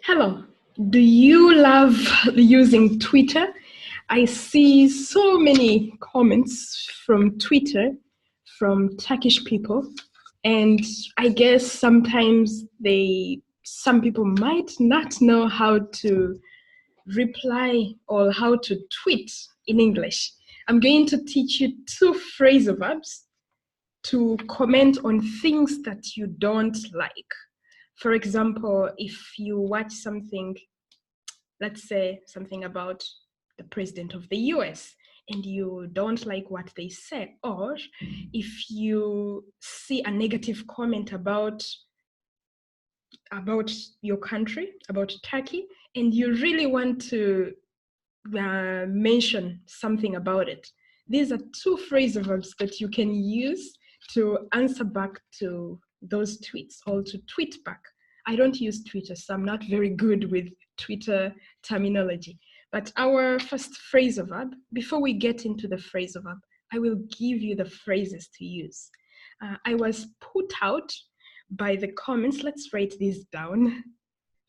Hello. Do you love using Twitter? I see so many comments from Twitter from Turkish people, and I guess sometimes some people might not know how to reply or how to tweet in English. I'm going to teach you two phrasal verbs to comment on things that you don't like. For example, if you watch something, let's say something about the president of the US, and you don't like what they say, or if you see a negative comment about your country, about Turkey, and you really want to mention something about it. These are two phrasal verbs that you can use to answer back to those tweets or to tweet back. I don't use Twitter, so I'm not very good with Twitter terminology. But our first phrasal verb, before we get into the phrasal verb, I will give you the phrases to use. I was put out by the comments. Let's write this down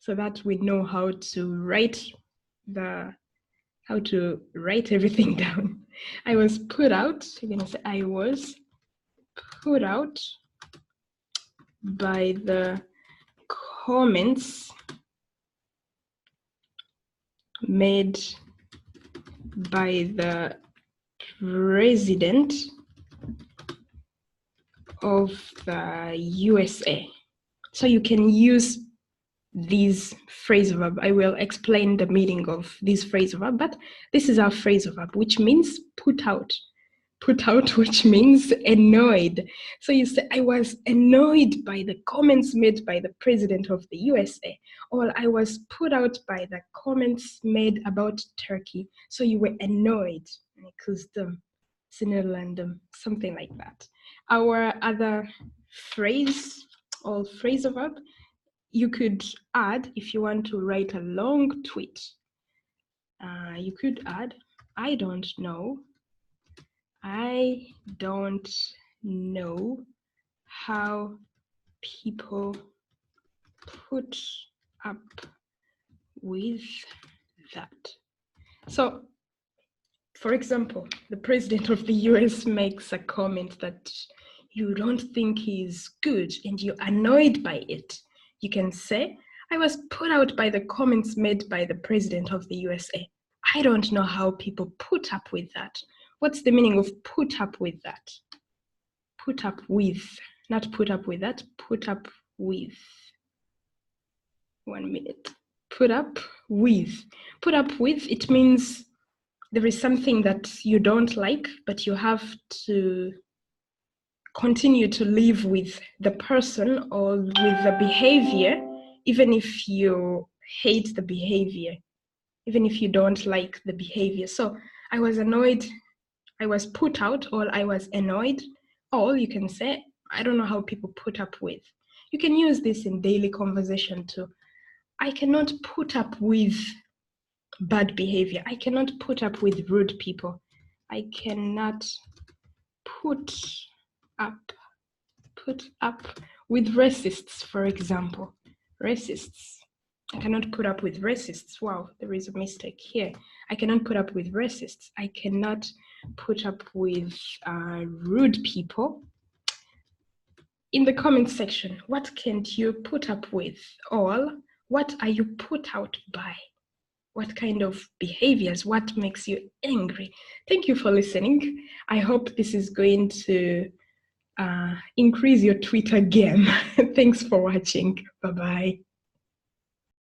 so that we know how to write everything down. I was put out, you're gonna say I was put out by the comments made by the president of the USA. So you can use these phrasal verb. I will explain the meaning of this phrasal verb, but this is our phrasal verb, which means put out. Put out, which means annoyed. So you say, I was annoyed by the comments made by the president of the USA, or I was put out by the comments made about Turkey. So you were annoyed, something like that. Our other phrase or phrasal verb, you could add, if you want to write a long tweet, you could add, I don't know how people put up with that. So, for example, the president of the US makes a comment that you don't think is good and you're annoyed by it. You can say, I was put out by the comments made by the president of the USA. I don't know how people put up with that. What's the meaning of put up with that? Put up with, not put up with that, put up with. 1 minute. Put up with. Put up with, it means there is something that you don't like, but you have to continue to live with the person or with the behavior, even if you hate the behavior, even if you don't like the behavior. So I was annoyed, I was put out, or I was annoyed, or you can say, I don't know how people put up with. You can use this in daily conversation too. I cannot put up with bad behavior. I cannot put up with rude people. I cannot put up with racists, for example. Racists. I cannot put up with racists. Wow, there is a mistake here. I cannot put up with racists. I cannot put up with rude people. In the comment section, what can't you put up with? Or what are you put out by? What kind of behaviors? What makes you angry? Thank you for listening. I hope this is going to increase your Twitter game. Thanks for watching. Bye-bye.